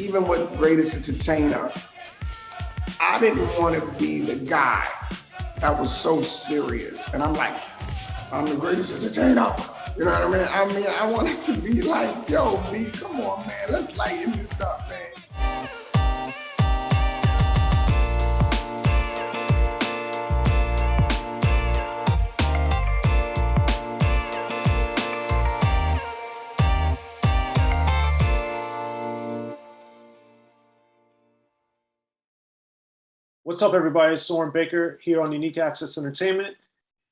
even with Greatest Entertainer, I didn't want to be the guy that was so serious. And I'm like, I'm the greatest entertainer. You know what I mean? I wanted to be like, yo, B, come on, man, let's lighten this up, man. What's up, everybody? It's Soren Baker here on Unique Access Entertainment.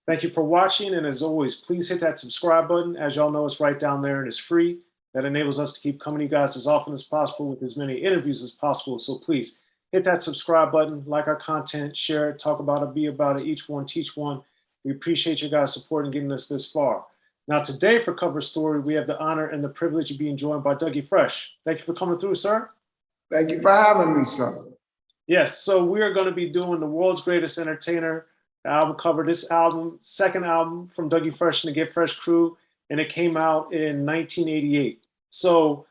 Thank you for watching, and as always, please hit that subscribe button. As y'all know, it's right down there and it's free. That enables us to keep coming to you guys as often as possible with as many interviews as possible. So please hit that subscribe button, like our content, share it, talk about it, be about it, each one, teach one. We appreciate your guys' support in getting us this far. Now today for Cover Story, we have the honor and the privilege of being joined by Dougie Fresh. Thank you for coming through, sir. Thank you for having me, sir. Yes, so we are going to be doing the World's Greatest Entertainer album cover. This album, second album from Dougie Fresh and the Get Fresh crew, and it came out in 1988. So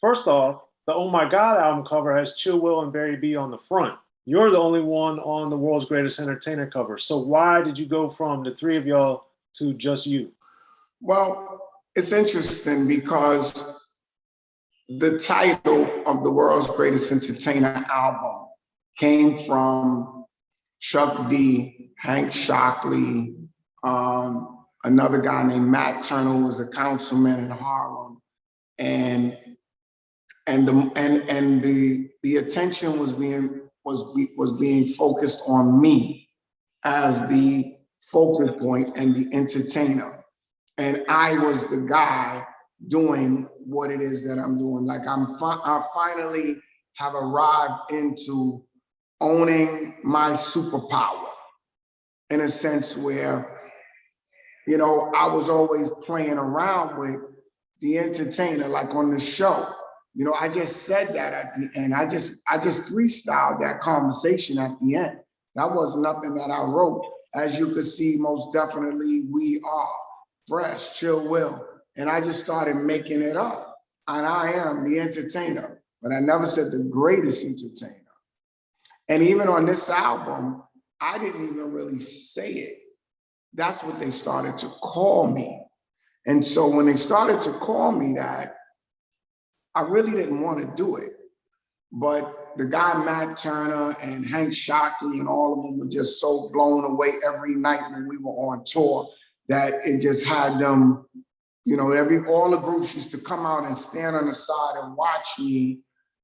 first off, the Oh My God album cover has Chill Will and Barry B on the front. You're the only one on the World's Greatest Entertainer cover. So why did you go from the three of y'all to just you? Well, it's interesting because the title of the World's Greatest Entertainer album came from Chuck D, Hank Shockley, another guy named Matt Turner, who was a councilman in Harlem, and the attention was being focused on me as the focal point and the entertainer, and I was the guy doing what it is that I'm doing. Like I finally have arrived into owning my superpower in a sense where, you know, I was always playing around with the entertainer, like on the show. You know, I just said that at the end. I just freestyled that conversation at the end. That was nothing that I wrote. As you could see, most definitely we are Fresh, Chill Will. And I just started making it up. And I am the entertainer, but I never said the greatest entertainer. And even on this album, I didn't even really say it. That's what they started to call me. And so when they started to call me that, I really didn't want to do it. But the guy Matt Turner and Hank Shockley and all of them were just so blown away every night when we were on tour that it just had them, you know, all the groups used to come out and stand on the side and watch me,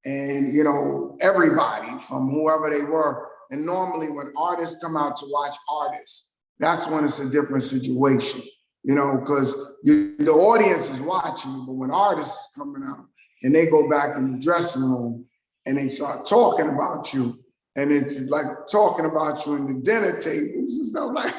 and, you know, everybody from whoever they were. And normally when artists come out to watch artists, that's when it's a different situation, you know, because the audience is watching you, but when artists are coming out and they go back in the dressing room and they start talking about you, and it's like talking about you in the dinner tables and stuff like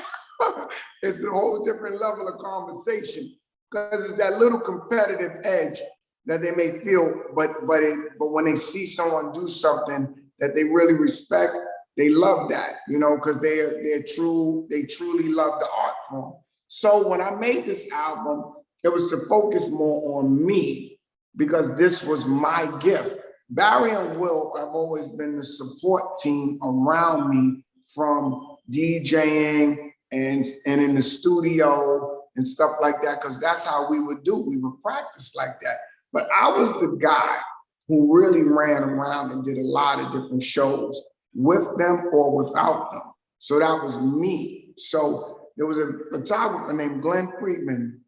it's a whole different level of conversation. Because it's that little competitive edge that they may feel, but when they see someone do something that they really respect, they love that, you know, because they truly love the art form. So when I made this album, it was to focus more on me because this was my gift. Barry and Will have always been the support team around me, from DJing and in the studio and stuff like that, because that's how we would do. We would practice like that. But I was the guy who really ran around and did a lot of different shows with them or without them. So that was me. So there was a photographer named Glenn Friedman.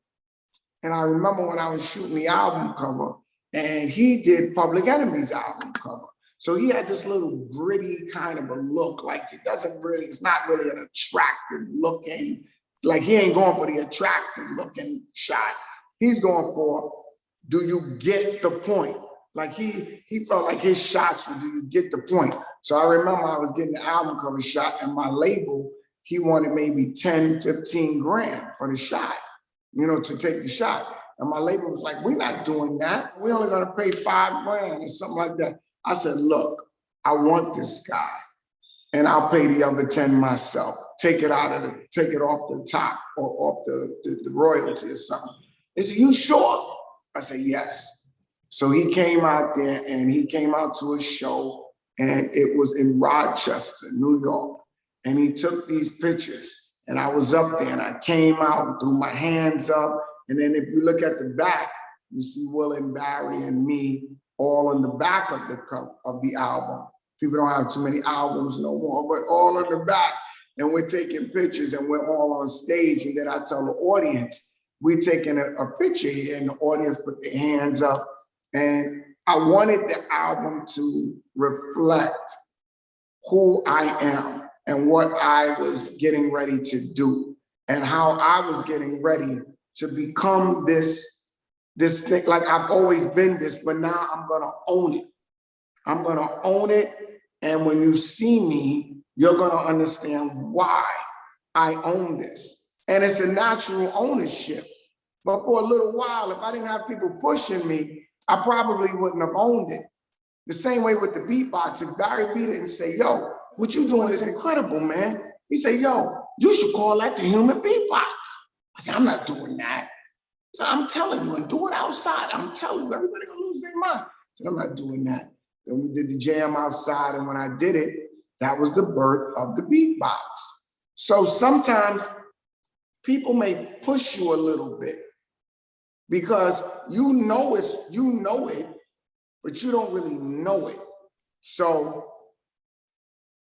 And I remember when I was shooting the album cover, and he did Public Enemy's album cover. So he had this little gritty kind of a look, like it's not really an attractive looking, like he ain't going for the attractive looking shot. He's going for, do you get the point? Like he felt like his shots were, do you get the point? So I remember I was getting the album cover shot, and my label, he wanted maybe 10, 15 grand for the shot, you know, to take the shot. And my label was like, we're not doing that. We're only gonna pay 5 grand or something like that. I said, look, I want this guy, and I'll pay the other 10 myself. Take it off the top or off the royalty or something. They said, you sure? I said, yes. So he came out there and he came out to a show, and it was in Rochester, New York. And he took these pictures, and I was up there and I came out and threw my hands up. And then if you look at the back, you see Will and Barry and me all on the back of the album. People don't have too many albums no more, but all on the back. And we're taking pictures and we're all on stage. And then I tell the audience, we're taking a picture here, and the audience put their hands up. And I wanted the album to reflect who I am and what I was getting ready to do and how I was getting ready to become this thing. Like I've always been this, but now I'm gonna own it. I'm gonna own it. And when you see me, you're gonna understand why I own this. And it's a natural ownership. But for a little while, if I didn't have people pushing me, I probably wouldn't have owned it. The same way with the beatbox. If Barry beat it and say, yo, what you doing is incredible, man. He said, yo, you should call that the human beatbox. I said, I'm not doing that. So I'm telling you, and do it outside. I'm telling you, everybody gonna lose their mind. I said, I'm not doing that. Then we did the jam outside, and when I did it, that was the birth of the beatbox. So sometimes people may push you a little bit because you know it, but you don't really know it. So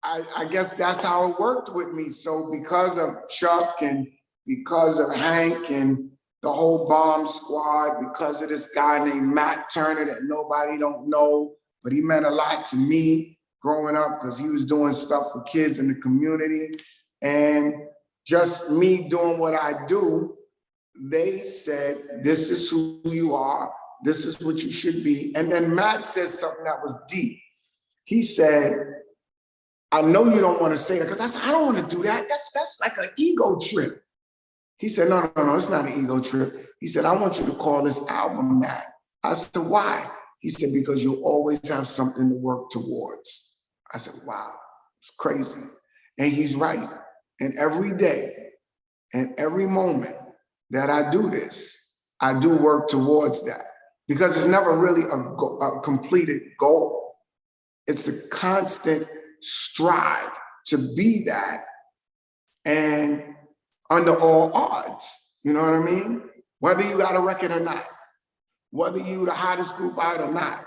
I guess that's how it worked with me. So because of Chuck and because of Hank and the whole bomb squad, because of this guy named Matt Turner that nobody don't know, but he meant a lot to me growing up because he was doing stuff for kids in the community. And just me doing what I do, they said, this is who you are. This is what you should be. And then Matt said something that was deep. He said, I know you don't want to say that, because I said, I don't want to do that. That's like an ego trip. He said, no, it's not an ego trip. He said, I want you to call this album that. I said, why? He said, because you'll always have something to work towards. I said, wow, it's crazy. And he's right. And every day and every moment that I do this, I do work towards that, because it's never really a completed goal. It's a constant strive to be that, and under all odds, you know what I mean? Whether you got a record or not, whether you the hottest group out or not,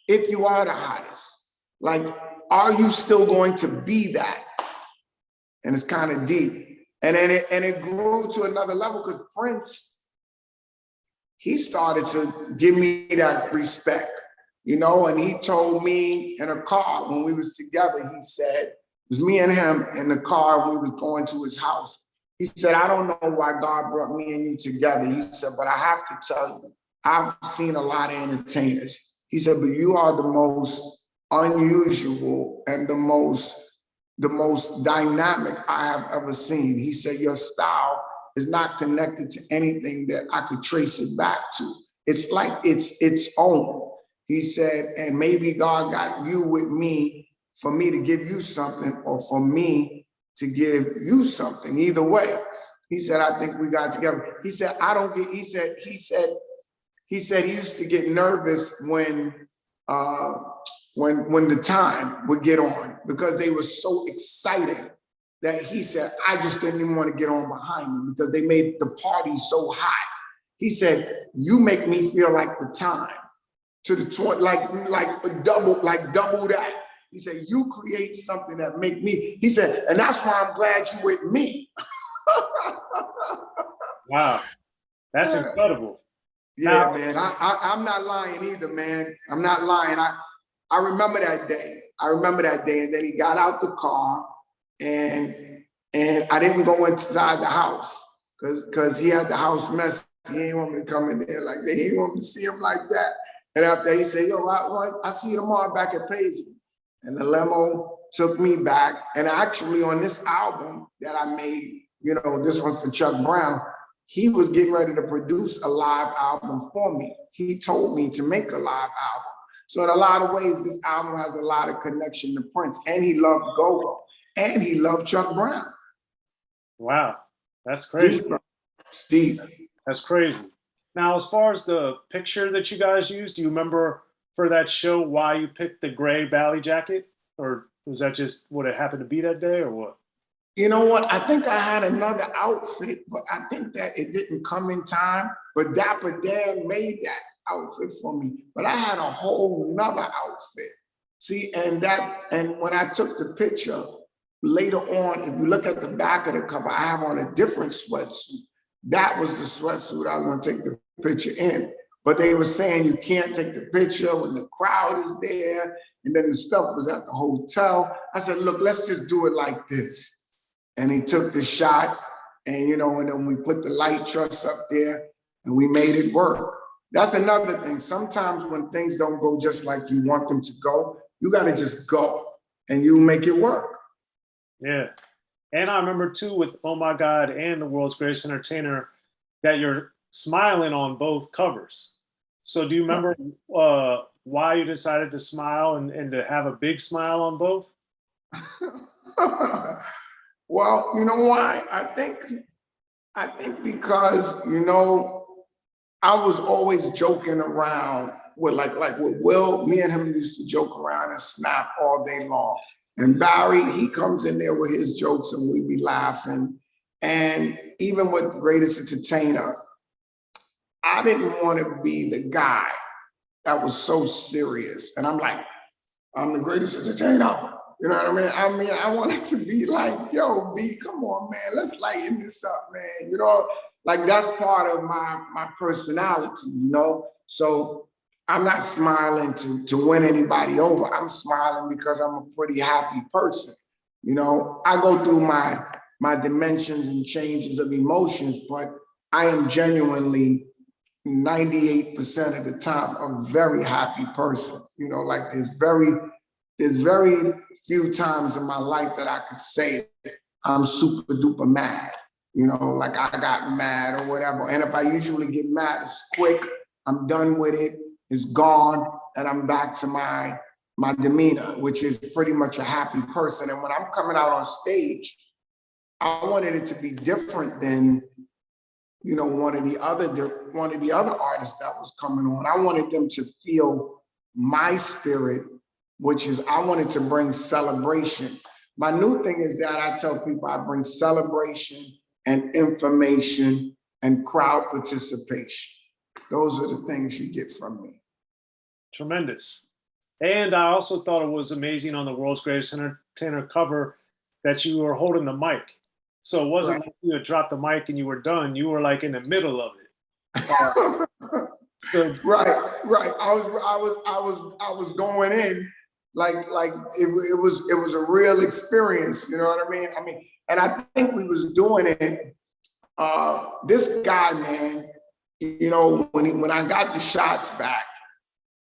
if you are the hottest, like, are you still going to be that? And it's kind of deep. And then it grew to another level because Prince, he started to give me that respect, you know, and he told me in a car when we was together, he said, it was me and him in the car when we was going to his house. He said, I don't know why God brought me and you together. He said, but I have to tell you, I've seen a lot of entertainers. He said, but you are the most unusual and the most dynamic I have ever seen. He said, your style is not connected to anything that I could trace it back to. It's like it's its own. He said, and maybe God got you with me for me to give you something, or for me to give you something. Either way, he said, I think we got together. He said, I don't get, he said he used to get nervous when the time would get on, because they were so exciting that he said, I just didn't even want to get on behind them because they made the party so hot. He said, you make me feel like the time to the like double that. He said, you create something that make me, he said, and that's why I'm glad you with me. Wow, that's incredible. Yeah, Now, man, I'm not lying either, man. I'm not lying. I remember that day. And then he got out the car, and I didn't go inside the house because he had the house messy. He didn't want me to come in there like that. He didn't want me to see him like that. And after he said, yo, I see you tomorrow back at Paisley. And the limo took me back. And actually on this album that I made, you know, this one's for Chuck Brown, he was getting ready to produce a live album for me. He told me to make a live album. So in a lot of ways, this album has a lot of connection to Prince, and he loved go-go, and he loved Chuck Brown. Wow, that's crazy. Steve. That's crazy. Now, as far as the picture that you guys used, do you remember for that show why you picked the gray Bally jacket? Or was that just what it happened to be that day or what? You know what? I think I had another outfit, but I think that it didn't come in time. But Dapper Dan made that outfit for me. But I had a whole nother outfit. See, and when I took the picture later on, if you look at the back of the cover, I have on a different sweatsuit. That was the sweatsuit I was going to take the picture in. But they were saying you can't take the picture when the crowd is there. And then the stuff was at the hotel. I said, look, let's just do it like this. And he took the shot, and and then we put the light truss up there and we made it work. That's another thing. Sometimes when things don't go just like you want them to go, you got to just go and you make it work. Yeah. And I remember too with Oh My God and The World's Greatest Entertainer that you're smiling on both covers. So do you remember why you decided to smile and to have a big smile on both? Well, you know why? I think because, I was always joking around with like with Will, me and him used to joke around and snap all day long. And Barry, he comes in there with his jokes and we be laughing. And even with Greatest Entertainer, I didn't want to be the guy that was so serious. And I'm like, I'm the greatest entertainer. You know what I mean? I wanted to be like, yo, B, come on, man, let's lighten this up, man. Like that's part of my personality, So I'm not smiling to win anybody over. I'm smiling because I'm a pretty happy person. I go through my dimensions and changes of emotions, but I am genuinely 98% of the time a very happy person. Like there's very few times in my life that I could say I'm super duper mad, like I got mad or whatever. And if I usually get mad, it's quick, I'm done with it, it's gone, and I'm back to my demeanor, which is pretty much a happy person. And when I'm coming out on stage, I wanted it to be different than one of the other artists that was coming on. I wanted them to feel my spirit, which is I wanted to bring celebration. My new thing is that I tell people I bring celebration and information and crowd participation. Those are the things you get from me. Tremendous. And I also thought it was amazing on the World's Greatest Entertainer cover that you were holding the mic. So it wasn't like you had dropped the mic and you were done. You were like in the middle of it. So right. I was going in like it was a real experience. You know what I mean? And I think we was doing it. This guy, man, when I got the shots back,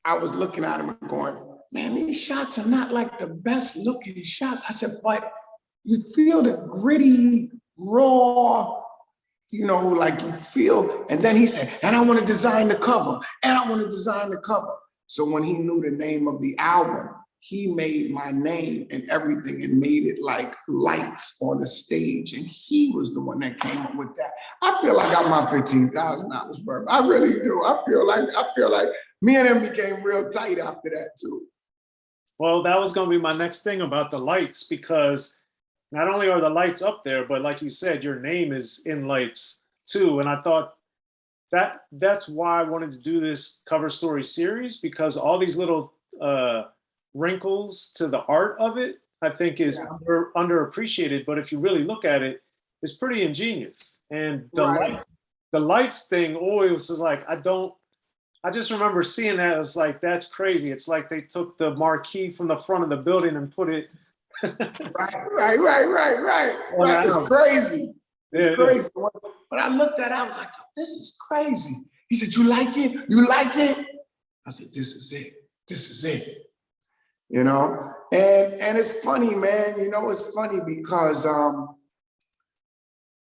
I was looking at him and going, man, these shots are not like the best looking shots. I said, but you feel the gritty, raw, like you feel. And then he said, and I want to design the cover, and I want to design the cover. So when he knew the name of the album, he made my name and everything and made it like lights on the stage. And he was the one that came up with that. I feel like I'm my $15,000 worth. I really do. I feel like me and him became real tight after that too. Well, that was going to be my next thing about the lights, because not only are the lights up there, but like you said, your name is in lights too. And I thought that's why I wanted to do this cover story series, because all these little wrinkles to the art of it, I think is underappreciated. But if you really look at it, it's pretty ingenious. And the lights thing always is like, I just remember seeing that. It was like, that's crazy. It's like they took the marquee from the front of the building and put it. Right. It's crazy. It's crazy. When I looked at it, I was like, this is crazy. He said, you like it? You like it? I said, this is it. This is it. And it's funny, man. It's funny because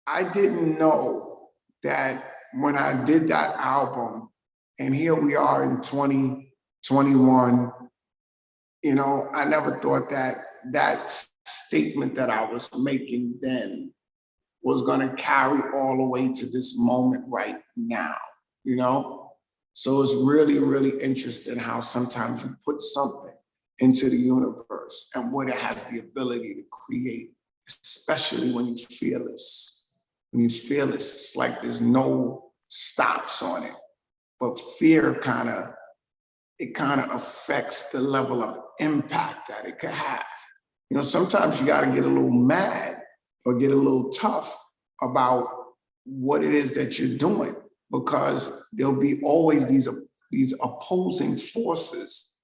I didn't know that when I did that album, and here we are in 2021, I never thought that statement that I was making then was going to carry all the way to this moment right now. you know? So it's really, really interesting how sometimes you put something into the universe and what it has the ability to create, especially when you feel this. When you feel this, it's like there's no stops on it. But fear kind of affects the level of impact that it could have. You know, sometimes you got to get a little mad or get a little tough about what it is that you're doing, because there'll be always these opposing forces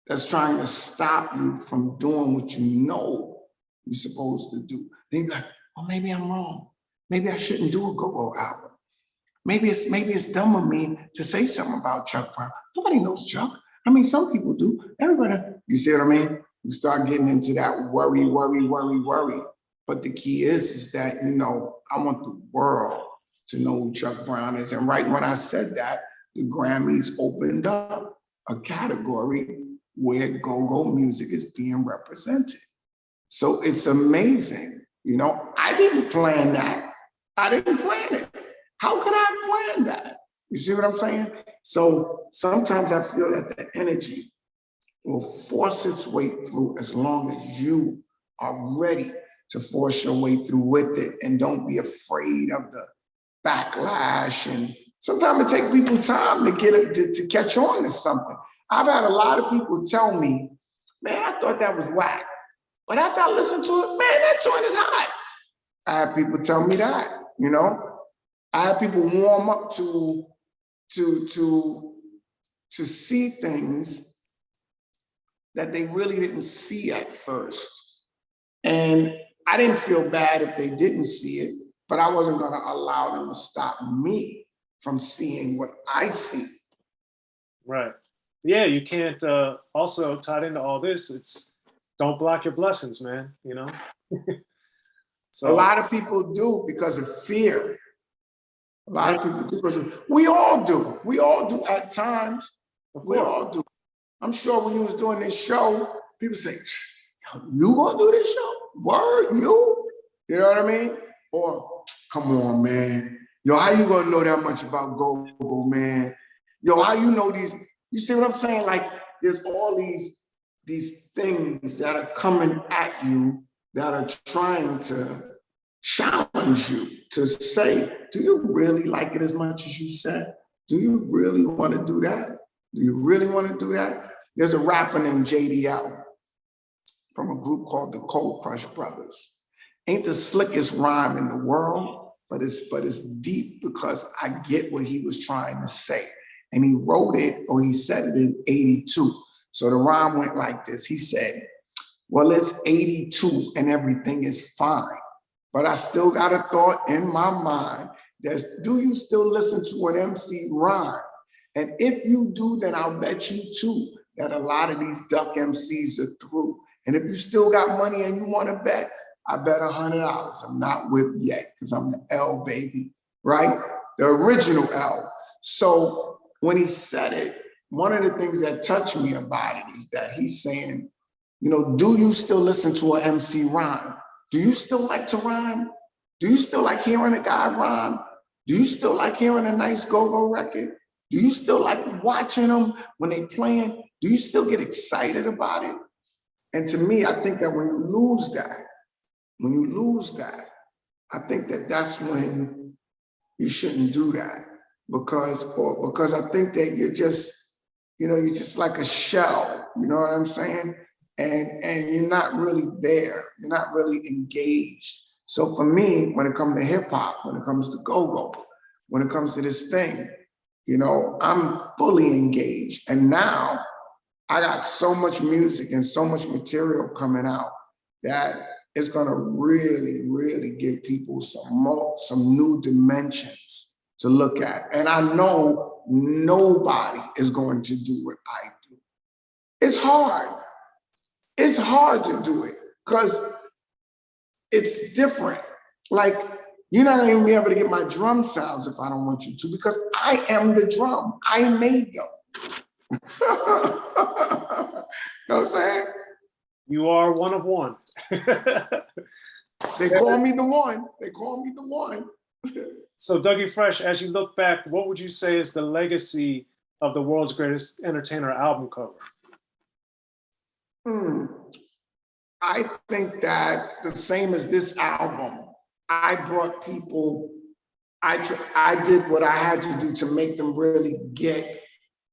that's trying to stop you from doing what you know you're supposed to do. Then you're like, well, maybe I'm wrong. Maybe I shouldn't do a go-go album. Maybe it's dumb of me to say something about Chuck Brown. Nobody knows Chuck. I mean, some people do. Everybody, you see what I mean? You start getting into that worry. But the key is that, you know, I want the world to know who Chuck Brown is. And right when I said that, the Grammys opened up a category where go-go music is being represented. So it's amazing. You know, I didn't plan that. I didn't plan it. How could I have planned that? You see what I'm saying? So sometimes I feel that the energy will force its way through as long as you are ready to force your way through with it, and don't be afraid of the backlash. And sometimes it takes people time to get to catch on to something. I've had a lot of people tell me, man, I thought that was whack. But after I listened to it, man, that joint is hot. I had people tell me that, you know? I had people warm up to see things that they really didn't see at first. And I didn't feel bad if they didn't see it, but I wasn't gonna allow them to stop me from seeing what I see. Right. Yeah, you can't, also tied into all this, it's don't block your blessings, man, you know? So a lot of people do because of fear. A lot of people do because we all do. We all do at times. We all do. I'm sure when you was doing this show, people say, you gonna do this show? Word, you? You know what I mean? Or, come on, man. Yo, how you gonna know that much about go-go, man? Yo, how you know these? You see what I'm saying? Like, there's all these things that are coming at you that are trying to challenge you to say, do you really like it as much as you said? Do you really want to do that? Do you really want to do that? There's a rapper named JDL from a group called the Cold Crush Brothers. Ain't the slickest rhyme in the world, but it's deep because I get what he was trying to say. And he wrote it, or he said it in 82. So the rhyme went like this. He said, well, it's 82 and everything is fine, but I still got a thought in my mind that's, do you still listen to an MC rhyme? And if you do, then I'll bet you too that a lot of these duck MCs are through. And if you still got money and you want to bet, I bet $100. I'm not whipped yet because I'm the L baby, right? The original L. So when he said it, one of the things that touched me about it is that he's saying, you know, do you still listen to an MC rhyme? Do you still like to rhyme? Do you still like hearing a guy rhyme? Do you still like hearing a nice go-go record? Do you still like watching them when they playing? Do you still get excited about it? And to me, I think that when you lose that, I think that that's when you shouldn't do that, because I think that you're just like a shell, you know what I'm saying? And you're not really there, you're not really engaged. So for me, when it comes to hip hop, when it comes to go-go, when it comes to this thing, you know, I'm fully engaged. And now I got so much music and so much material coming out that it's gonna really, really give people some new dimensions to look at. And I know nobody is going to do what I do. It's hard. It's hard to do it because it's different. Like, you're not gonna even be able to get my drum sounds if I don't want you to, because I am the drum. I made them. You know what I'm saying? you are one of one. They call me the one. They call me the one. So Dougie Fresh, as you look back, what would you say is the legacy of the World's Greatest Entertainer album cover? I think that the same as this album, I brought people, I did what I had to do to make them really get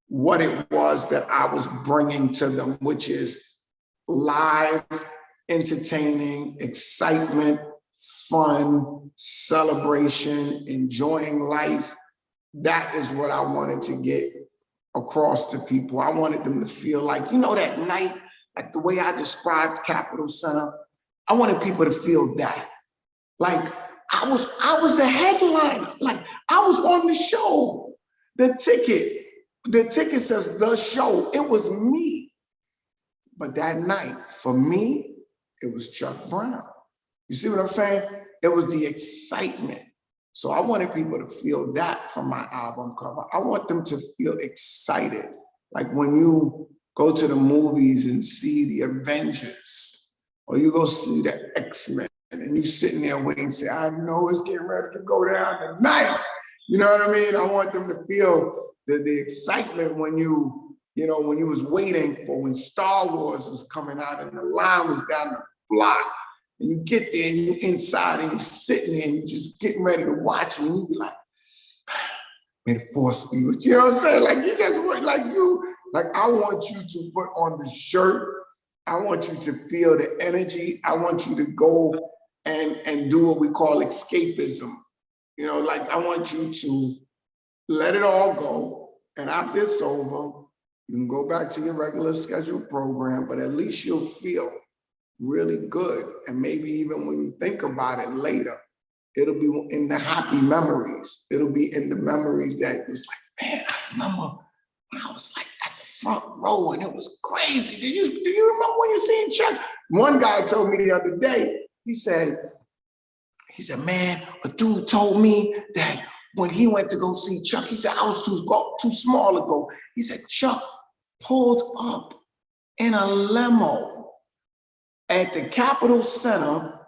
what it was that I was bringing to them, which is live, entertaining, excitement, fun, celebration, enjoying life. That is what I wanted to get across to people. I wanted them to feel like, you know, that night, like the way I described Capitol Center, I wanted people to feel that. Like I was the headliner, like I was on the show. The ticket says the show, it was me. But that night, for me, it was Chuck Brown. You see what I'm saying? It was the excitement. So I wanted people to feel that from my album cover. I want them to feel excited. Like when you go to the movies and see the Avengers, or you go see the X-Men, and you sitting there waiting and say, I know it's getting ready to go down tonight. You know what I mean? I want them to feel the excitement when when you was waiting for when Star Wars was coming out and the line was down the block. And you get there and you're inside and you're sitting there and you're just getting ready to watch it, and you be like, may the force be with you. You know what I'm saying? Like you just like I want you to put on the shirt. I want you to feel the energy. I want you to go and do what we call escapism. You know, like I want you to let it all go. And after it's over, you can go back to your regular scheduled program, but at least you'll feel really good. And maybe even when you think about it later, it'll be in the happy memories. It'll be in the memories that was like, man, I remember when I was like at the front row and it was crazy. Do you remember when you seen Chuck? One guy told me the other day, he said, man, a dude told me that when he went to go see Chuck, he said, I was too small to go. He said, Chuck pulled up in a limo at the Capitol Center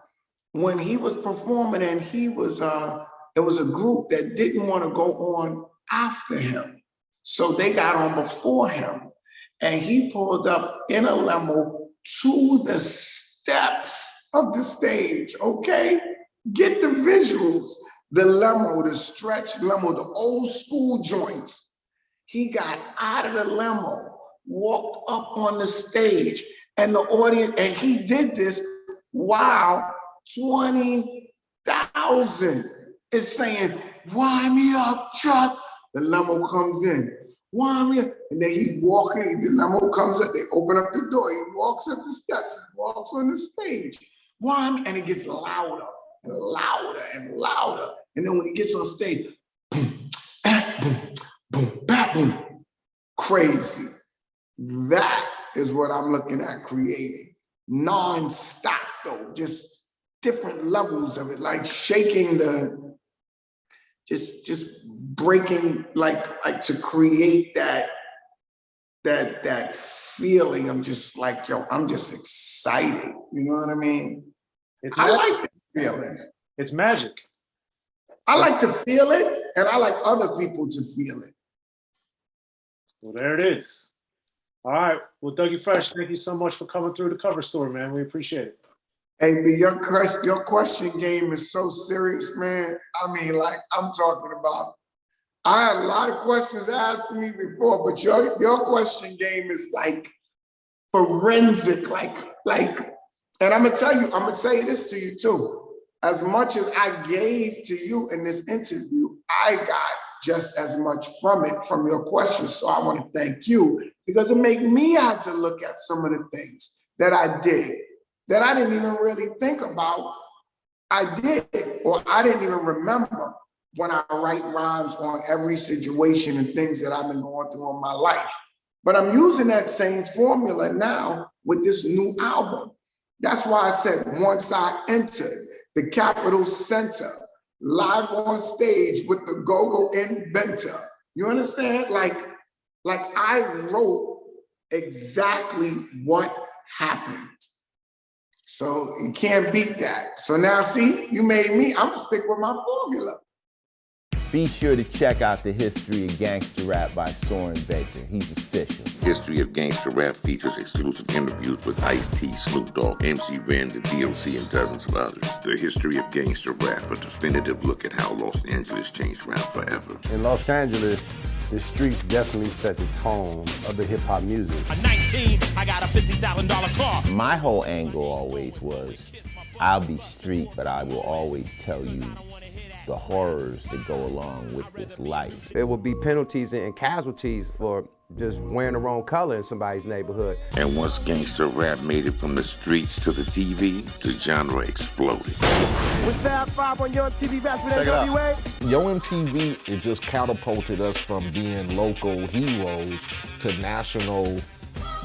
when he was performing, and it was a group that didn't want to go on after him. So they got on before him. And he pulled up in a limo to the steps of the stage, okay? Get the visuals. The limo, the stretch limo, the old school joints. He got out of the limo, walked up on the stage, and the audience, and he did this while 20,000 is saying, wind me up, Chuck. The limo comes in, wind me up. And then he's walking, the limo comes up, they open up the door, he walks up the steps, he walks on the stage, wind me, and it gets louder and louder and louder. And then when he gets on stage, boom, boom, boom, boom, crazy. That is what I'm looking at creating. Non-stop though, just different levels of it, like shaking just breaking, like to create that feeling of just like, yo, I'm just excited. You know what I mean? I like that feeling. It's magic. I like to feel it, and I like other people to feel it. Well, there it is. All right. Well, Dougie Fresh, thank you so much for coming through the cover story, man. We appreciate it. Hey, B, your question game is so serious, man. I mean, like I'm talking about, I had a lot of questions asked to me before, but your question game is like forensic, like, and I'm gonna say this to you too. As much as I gave to you in this interview, I got just as much from it, from your questions. So I want to thank you, because it made me have to look at some of the things that I did that I didn't even really think about. I did, or I didn't even remember when I write rhymes on every situation and things that I've been going through in my life. But I'm using that same formula now with this new album. That's why I said, once I entered the Capitol Center, live on stage with the go-go inventor. You understand? Like I wrote exactly what happened. So you can't beat that. So now see, you made me, I'm gonna stick with my formula. Be sure to check out the History of Gangster Rap by Soren Baker. He's official. History of Gangster Rap features exclusive interviews with Ice-T, Snoop Dogg, MC Ren, the D.O.C, and dozens of others. The History of Gangster Rap, a definitive look at how Los Angeles changed rap forever. In Los Angeles, the streets definitely set the tone of the hip-hop music. At 19, I got a $50,000 car. My whole angle always was, I'll be street, but I will always tell you the horrors that go along with this life. It would be penalties and casualties for just wearing the wrong color in somebody's neighborhood. And once gangster rap made it from the streets to the TV, the genre exploded. With Fab 5 on Your MTV Raps with NWA. Yo MTV, it just catapulted us from being local heroes to national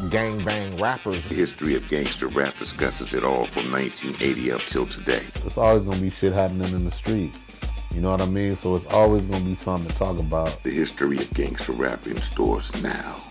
gangbang rappers. The History of Gangster Rap discusses it all from 1980 up till today. It's always gonna be shit happening in the streets. You know what I mean? So it's always gonna be something to talk about. The History of Gangster Rap in stores now.